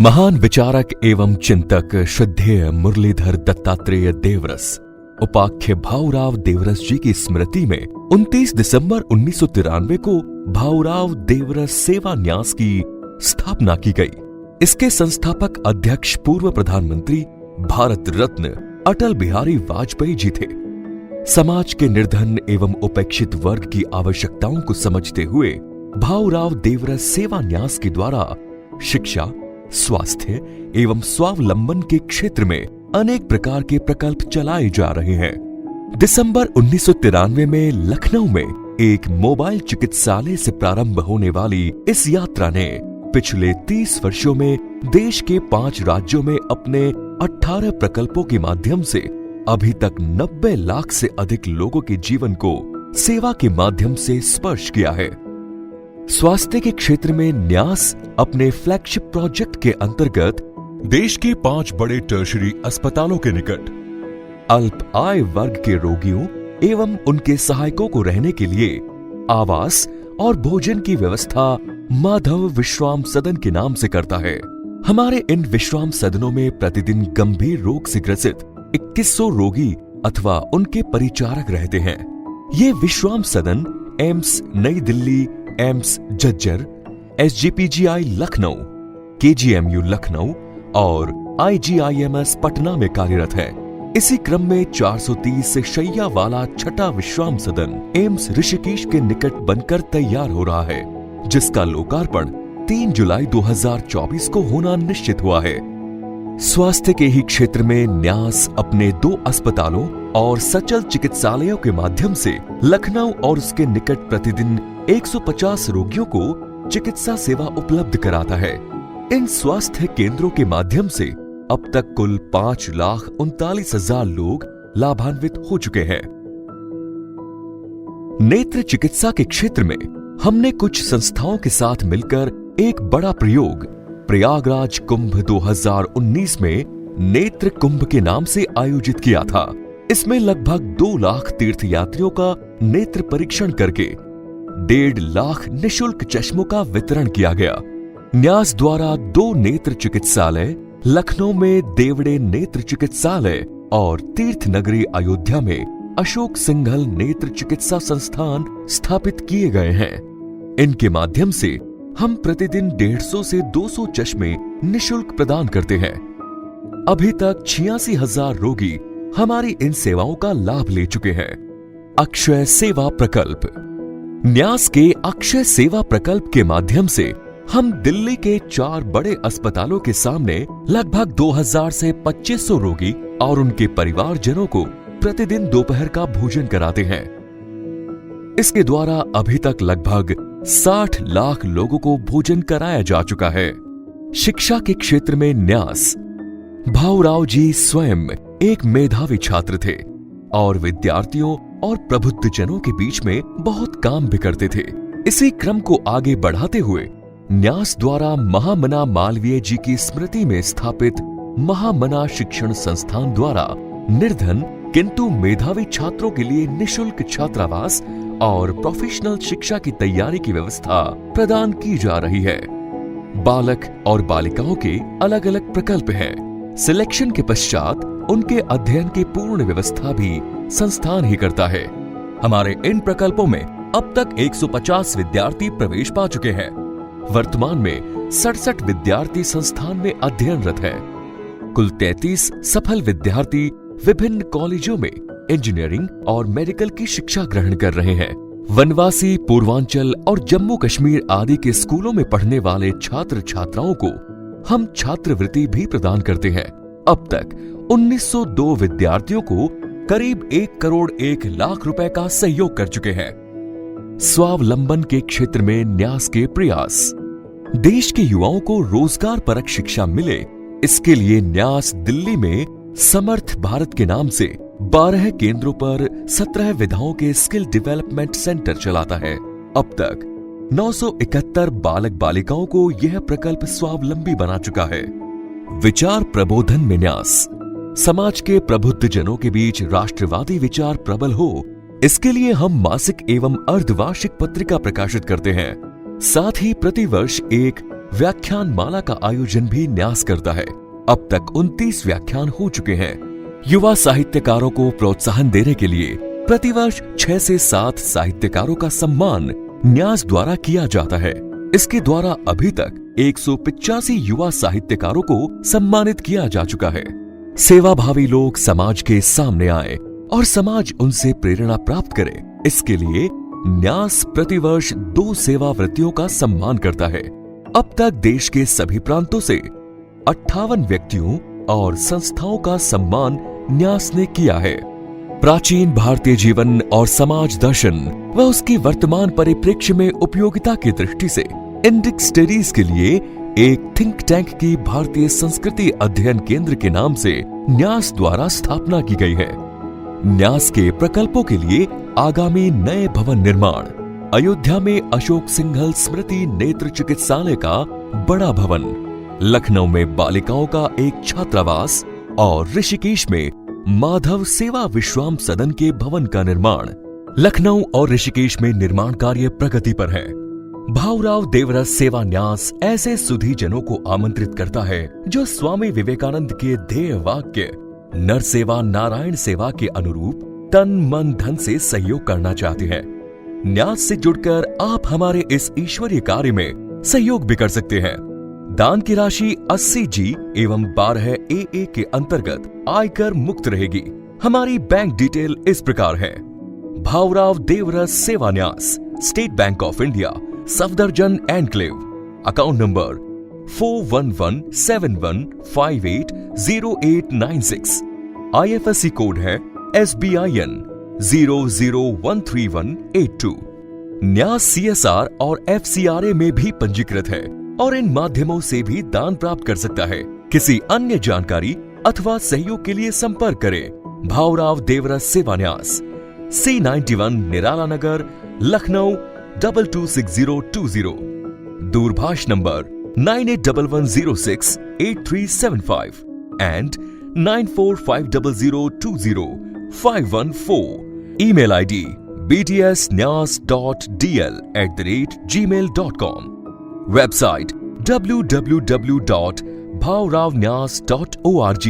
महान विचारक एवं चिंतक श्रद्धेय मुरलीधर दत्तात्रेय देवरस उपाख्य भाऊराव देवरस जी की स्मृति में 29 दिसंबर 1993 को भाऊराव देवरस सेवा न्यास की स्थापना की गई। इसके संस्थापक अध्यक्ष पूर्व प्रधानमंत्री भारत रत्न अटल बिहारी वाजपेयी जी थे। समाज के निर्धन एवं उपेक्षित वर्ग की आवश्यकताओं को समझते हुए भाऊराव देवरस सेवा न्यास के द्वारा शिक्षा, स्वास्थ्य एवं स्वावलंबन के क्षेत्र में अनेक प्रकार के प्रकल्प चलाए जा रहे हैं। दिसंबर 1993 में लखनऊ में एक मोबाइल चिकित्सालय से प्रारंभ होने वाली इस यात्रा ने पिछले 30 वर्षों में देश के 5 राज्यों में अपने 18 प्रकल्पों के माध्यम से अभी तक 90 लाख से अधिक लोगों के जीवन को सेवा के माध्यम से स्पर्श किया है। स्वास्थ्य के क्षेत्र में न्यास अपने फ्लैगशिप प्रोजेक्ट के अंतर्गत देश के 5 बड़े टर्शरी अस्पतालों के निकट अल्प आय वर्ग के रोगियों एवं उनके सहायकों को रहने के लिए आवास और भोजन की व्यवस्था माधव विश्राम सदन के नाम से करता है। हमारे इन विश्राम सदनों में प्रतिदिन गंभीर रोग से ग्रसित 2100 रोगी अथवा उनके परिचारक रहते हैं। ये विश्राम सदन एम्स नई Delhi, AIIMS Jhajjar, SGPGI Lucknow, KGMU Lucknow और IGIMS पटना में कार्यरत है। इसी क्रम में 430 शैया वाला छठा विश्राम सदन एम्स ऋषिकेश के निकट बनकर तैयार हो रहा है, जिसका लोकार्पण 3 जुलाई 2024 को होना निश्चित हुआ है। स्वास्थ्य के ही क्षेत्र में न्यास अपने 2 अस्पतालों और सचल चिकित्सालयों के माध्यम से लखनऊ और उसके निकट प्रतिदिन 150 रोगियों को चिकित्सा सेवा उपलब्ध कराता है। इन स्वास्थ्य केंद्रों के माध्यम से अब तक कुल 5,39,000 लोग लाभान्वित हो चुके हैं। नेत्र चिकित्सा के क्षेत्र में हमने कुछ संस्थाओं के साथ मिलकर एक बड़ा प्रयोग प्रयागराज कुंभ 2019 में नेत्र कुंभ के नाम से आयोजित किया था। इसमें लगभग 2 लाख तीर्थयात्रियों का नेत्र परीक्षण करके 1.5 लाख निशुल्क चश्मों का वितरण किया गया। न्यास द्वारा 2 नेत्र चिकित्सालय लखनऊ में देवड़े नेत्र चिकित्सालय और तीर्थ नगरी अयोध्या में अशोक सिंघल नेत्र चिकित्सा संस्थान स्थापित किए गए हैं। इनके माध्यम से हम प्रतिदिन 150 से 200 चश्मे निशुल्क प्रदान करते हैं। अभी तक 86,000 रोगी हमारी इन सेवाओं का लाभ ले चुके हैं। अक्षय सेवा प्रकल्प। न्यास के अक्षय सेवा प्रकल्प के माध्यम से हम दिल्ली के 4 बड़े अस्पतालों के सामने लगभग 2000 से 2500 रोगी और उनके परिवारजनों को प्रतिदिन दोपहर का भोजन कराते हैं। इसके द्वारा अभी तक लगभग 60 लाख लोगों को भोजन कराया जा चुका है। शिक्षा के क्षेत्र में न्यास। भाऊराव जी स्वयं एक मेधावी छात्र थे और विद्यार्थियों और प्रबुद्धजनों के बीच में बहुत काम भी करते थे। इसी क्रम को आगे बढ़ाते हुए न्यास द्वारा महामना मालवीय जी की स्मृति में स्थापित महामना शिक्षण संस्थान द्वारा निर्धन किंतु मेधावी छात्रों के लिए निशुल्क छात्रावास और प्रोफेशनल शिक्षा की तैयारी की व्यवस्था प्रदान की जा रही है। बालक और बालिकाओं के अलग अलग प्रकल्प हैं। सिलेक्शन के पश्चात उनके अध्ययन की पूर्ण व्यवस्था भी संस्थान ही करता है। हमारे इन प्रकल्पों में अब तक 150 विद्यार्थी प्रवेश पा चुके हैं। वर्तमान में 67 विद्यार्थी संस्थान में अध्ययनरत हैं। कुल 33 सफल विद्यार्थी विभिन्न कॉलेजों में इंजीनियरिंग और मेडिकल की शिक्षा ग्रहण कर रहे हैं। वनवासी, पूर्वांचल और जम्मू कश्मीर आदि के स्कूलों में पढ़ने वाले छात्र छात्राओं को हम छात्रवृत्ति भी प्रदान करते हैं। अब तक 1902 विद्यार्थियों को करीब 1 करोड़ 1 लाख रुपए का सहयोग कर चुके हैं। स्वावलंबन के क्षेत्र में न्यास के प्रयास। देश के युवाओं को रोजगार परक शिक्षा मिले, इसके लिए न्यास दिल्ली में समर्थ भारत के नाम से 12 केंद्रों पर 17 विधाओं के स्किल डेवलपमेंट सेंटर चलाता है। अब तक 971 बालक बालिकाओं को यह प्रकल्प स्वावलंबी बना चुका है। विचार प्रबोधन में न्यास। समाज के प्रबुद्ध जनों के बीच राष्ट्रवादी विचार प्रबल हो, इसके लिए हम मासिक एवं अर्धवार्षिक पत्रिका प्रकाशित करते हैं। साथ ही प्रतिवर्ष एक व्याख्यान माला का आयोजन भी न्यास करता है। अब तक 29 व्याख्यान हो चुके हैं। युवा साहित्यकारों को प्रोत्साहन देने के लिए प्रतिवर्ष 6 से 7 साहित्यकारों का सम्मान न्यास द्वारा किया जाता है। इसके द्वारा अभी तक 185 युवा साहित्यकारों को सम्मानित किया जा चुका है। सेवाभावी लोग समाज के सामने आए और समाज उनसे प्रेरणा प्राप्त करे, इसके लिए न्यास प्रतिवर्ष 2 सेवावृत्तियों का सम्मान करता है। अब तक देश के सभी प्रांतों से 58 व्यक्तियों और संस्थाओं का सम्मान न्यास ने किया है। प्राचीन भारतीय जीवन और समाज दर्शन व उसकी वर्तमान परिप्रेक्ष्य में उपयोगिता की दृष्टि से इंडिक स्टडीज के लिए एक थिंक टैंक की भारतीय संस्कृति अध्ययन केंद्र के नाम से न्यास द्वारा स्थापना की गई है। न्यास के प्रकल्पों के लिए आगामी नए भवन निर्माण, अयोध्या में अशोक सिंघल स्मृति नेत्र चिकित्सालय का बड़ा भवन, लखनऊ में बालिकाओं का एक छात्रावास और ऋषिकेश में माधव सेवा विश्राम सदन के भवन का निर्माण। लखनऊ और ऋषिकेश में निर्माण कार्य प्रगति पर है। भाऊराव देवरस सेवा न्यास ऐसे सुधीजनों को आमंत्रित करता है जो स्वामी विवेकानंद के ध्येय वाक्य नर सेवा नारायण सेवा के अनुरूप तन मन धन से सहयोग करना चाहते हैं। न्यास से जुड़कर आप हमारे इस ईश्वरीय कार्य में सहयोग भी कर सकते हैं। दान की राशि 80G एवं 12 AA के अंतर्गत आयकर मुक्त रहेगी। हमारी बैंक डिटेल इस प्रकार है: भाऊराव देवरस सेवा न्यास, state bank of India, Safdarjung enclave, account number 411715800896, IFSC code है SBIN 0013182। न्यास CSR और FCRA में भी पंजीकृत है और इन माध्यमों से भी दान प्राप्त कर सकता है। किसी अन्य जानकारी अथवा सहयोग के लिए संपर्क करें भाऊराव देवरस सेवा न्यास, C91 निराला नगर, लखनऊ 226020, दूरभाष number 9811068375 and 9450020514, email ID btsnyas.dl@gmail.com, website www.bhauravnyas.org।